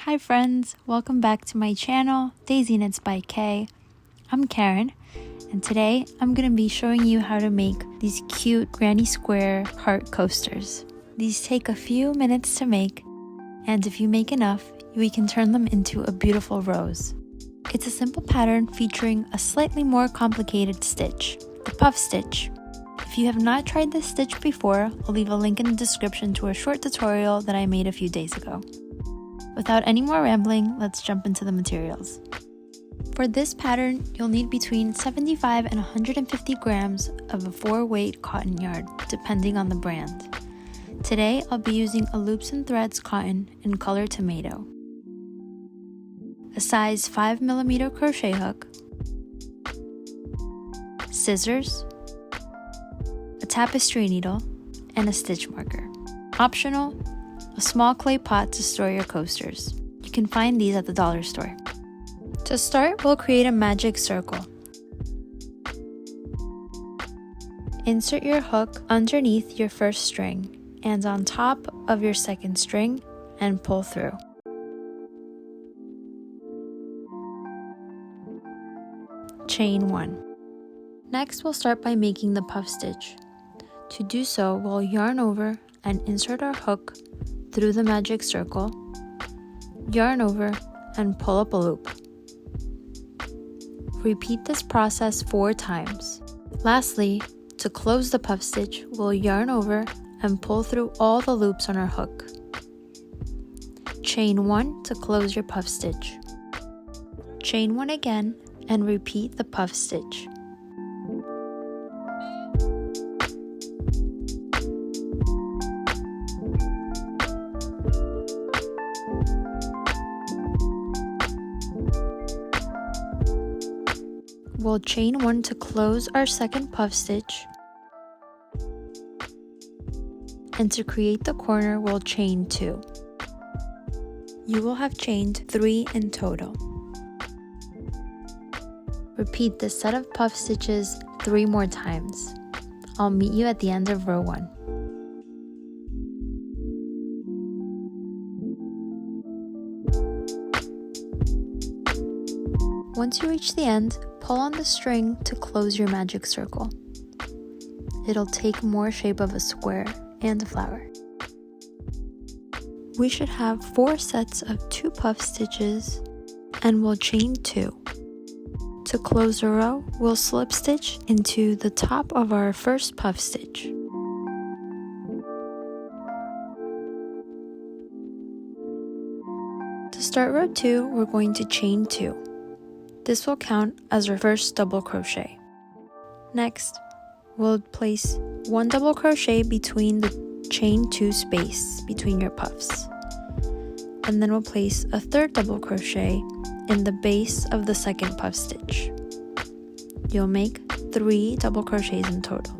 Hi friends, welcome back to my channel, Daisy Knits by Kay. I'm Karen, and today I'm going to be showing you how to make these cute granny square heart coasters. These take a few minutes to make, and if you make enough, we can turn them into a beautiful rose. It's a simple pattern featuring a slightly more complicated stitch, the puff stitch. If you have not tried this stitch before, I'll leave a link in the description to a short tutorial that I made a few days ago. Without any more rambling, let's jump into the materials. For this pattern, you'll need between 75 and 150 grams of a 4-weight cotton yarn, depending on the brand. Today, I'll be using a Loops and Threads cotton in color tomato, a size 5mm crochet hook, scissors, a tapestry needle, and a stitch marker. Optional, a small clay pot to store your coasters. You can find these at the dollar store. To start, we'll create a magic circle. Insert your hook underneath your first string and on top of your second string and pull through. Chain 1. Next, we'll start by making the puff stitch. To do so, we'll yarn over and insert our hook through the magic circle, yarn over, and pull up a loop. Repeat this process 4 times. Lastly, to close the puff stitch, we'll yarn over and pull through all the loops on our hook. Chain 1 to close your puff stitch. Chain 1 again and repeat the puff stitch. We'll chain 1 to close our second puff stitch, and to create the corner, we'll chain 2. You will have chained 3 in total. Repeat this set of puff stitches 3 more times. I'll meet you at the end of row 1. Once you reach the end, pull on the string to close your magic circle. It'll take more shape of a square and a flower. We should have 4 sets of 2 puff stitches, and we'll chain 2. To close the row, we'll slip stitch into the top of our first puff stitch. To start row 2, we're going to chain 2. This will count as our first double crochet. Next, we'll place 1 double crochet between the chain 2 space between your puffs. And then we'll place a 3rd double crochet in the base of the second puff stitch. You'll make 3 double crochets in total.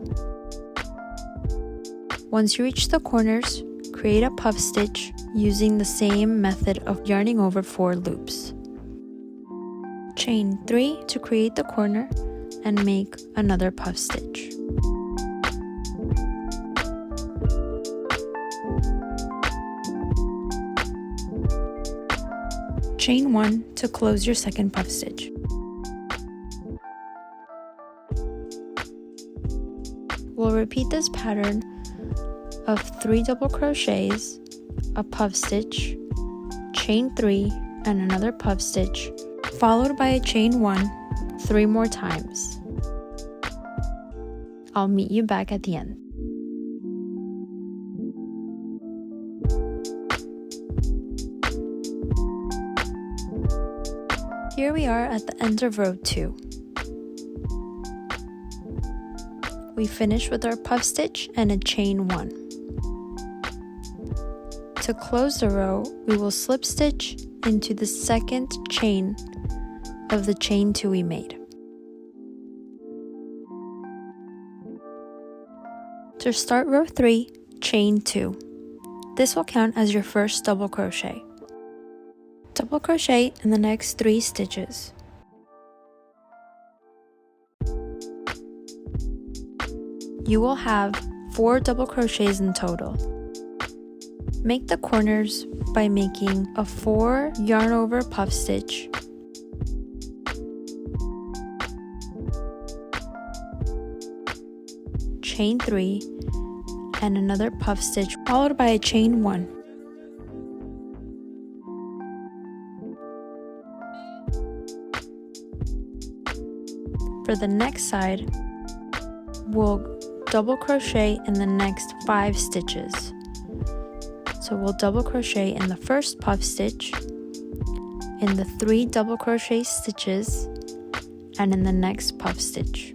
Once you reach the corners, create a puff stitch using the same method of yarning over 4 loops. Chain 3 to create the corner and make another puff stitch. Chain 1 to close your second puff stitch. We'll repeat this pattern of 3 double crochets, a puff stitch, chain 3, and another puff stitch, followed by a chain 1 3 more times. I'll meet you back at the end. Here we are at the end of row 2. We finish with our puff stitch and a chain 1. To close the row, we will slip stitch into the second chain of the chain 2 we made. To start row 3, chain 2. This will count as your first double crochet. Double crochet in the next 3 stitches. You will have 4 double crochets in total. Make the corners by making a 4 yarn over puff stitch, chain 3, and another puff stitch followed by a chain 1. For the next side, we'll double crochet in the next 5 stitches. So we'll double crochet in the first puff stitch, in the 3 double crochet stitches, and in the next puff stitch.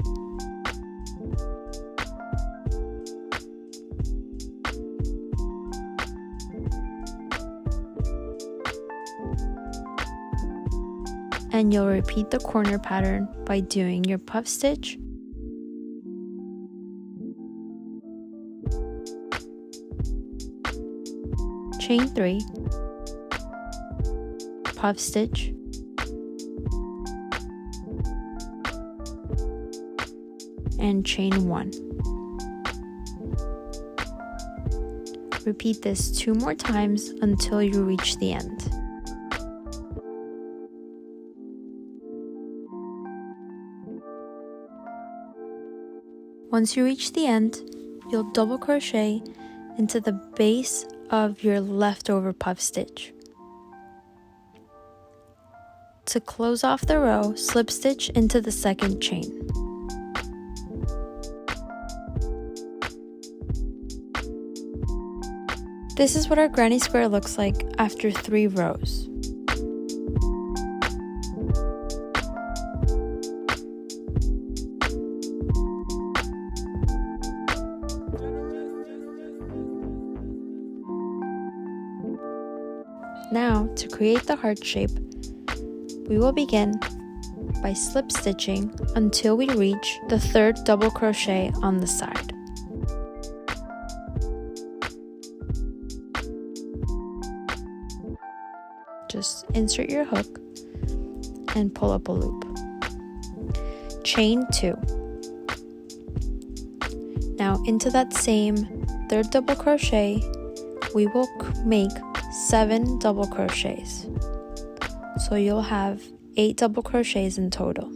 And you'll repeat the corner pattern by doing your puff stitch, chain 3, puff stitch, and chain 1. Repeat this 2 more times until you reach the end. Once you reach the end, you'll double crochet into the base of your leftover puff stitch. To close off the row, slip stitch into the second chain. This is what our granny square looks like after 3 rows. Now, to create the heart shape, we will begin by slip stitching until we reach the 3rd double crochet on the side. Just insert your hook and pull up a loop. Chain 2. Now into that same 3rd double crochet, we will make 7 double crochets. So you'll have 8 double crochets in total.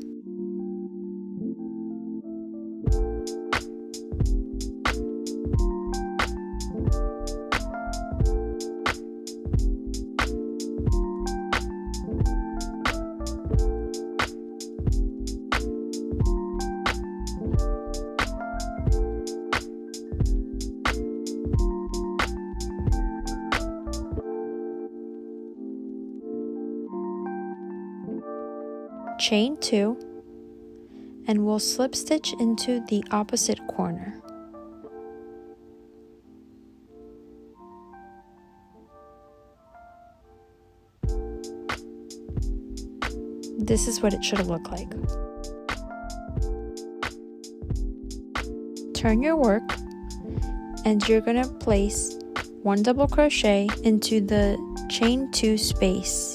Chain 2, and we'll slip stitch into the opposite corner. This is what it should look like. Turn your work, and you're going to place 1 double crochet into the chain 2 space.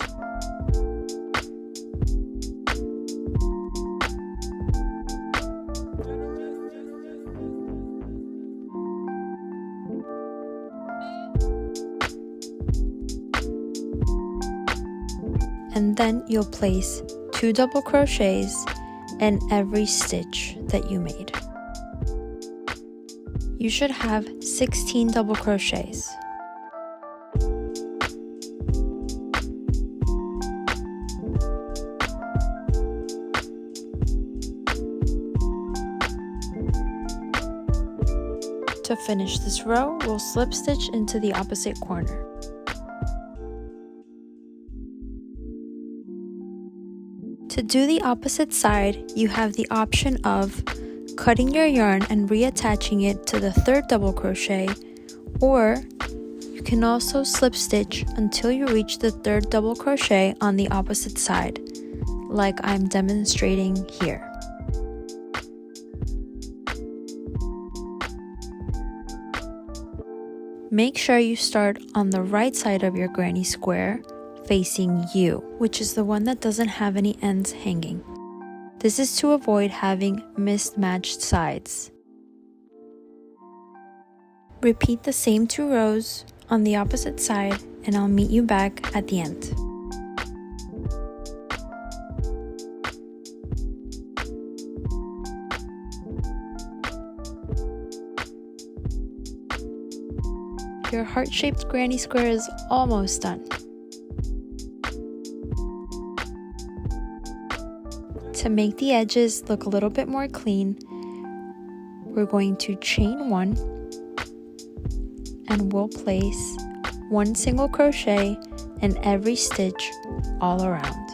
And then you'll place 2 double crochets in every stitch that you made. You should have 16 double crochets. To finish this row, we'll slip stitch into the opposite corner. To do the opposite side, you have the option of cutting your yarn and reattaching it to the 3rd double crochet, or you can also slip stitch until you reach the 3rd double crochet on the opposite side, like I'm demonstrating here. Make sure you start on the right side of your granny square, facing you, which is the one that doesn't have any ends hanging. This is to avoid having mismatched sides. Repeat the same 2 rows on the opposite side, and I'll meet you back at the end. Your heart-shaped granny square is almost done. To make the edges look a little bit more clean, we're going to chain 1 and we'll place 1 single crochet in every stitch all around.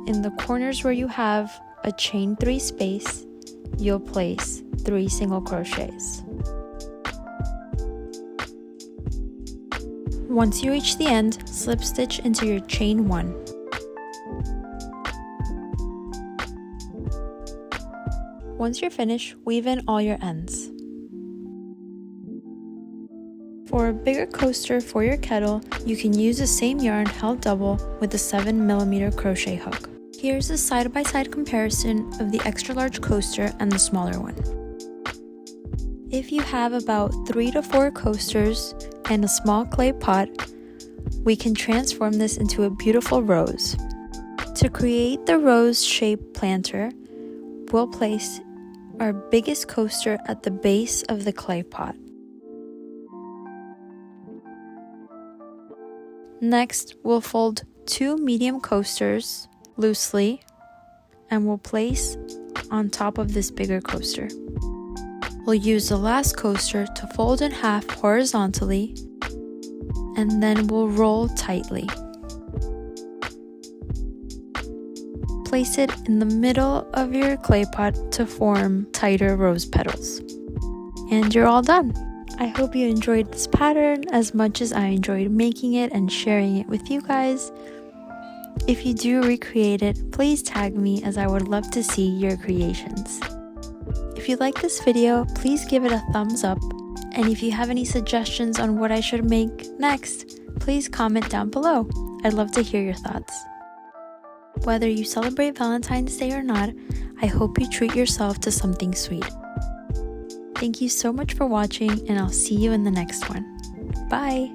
In the corners where you have a chain 3 space, you'll place 3 single crochets. Once you reach the end, slip stitch into your chain 1. Once you're finished, weave in all your ends. For a bigger coaster for your kettle, you can use the same yarn held double with the 7mm crochet hook. Here's a side-by-side comparison of the extra large coaster and the smaller one. If you have about 3 to 4 coasters and a small clay pot, we can transform this into a beautiful rose. To create the rose-shaped planter, we'll place our biggest coaster at the base of the clay pot. Next, we'll fold 2 medium coasters loosely and we'll place on top of this bigger coaster. We'll use the last coaster to fold in half horizontally and then we'll roll tightly. Place it in the middle of your clay pot to form tighter rose petals. And you're all done! I hope you enjoyed this pattern as much as I enjoyed making it and sharing it with you guys. If you do recreate it, please tag me as I would love to see your creations. If you like this video, please give it a thumbs up, and if you have any suggestions on what I should make next, please comment down below. I'd love to hear your thoughts. Whether you celebrate Valentine's Day or not, I hope you treat yourself to something sweet. Thank you so much for watching, and I'll see you in the next one. Bye!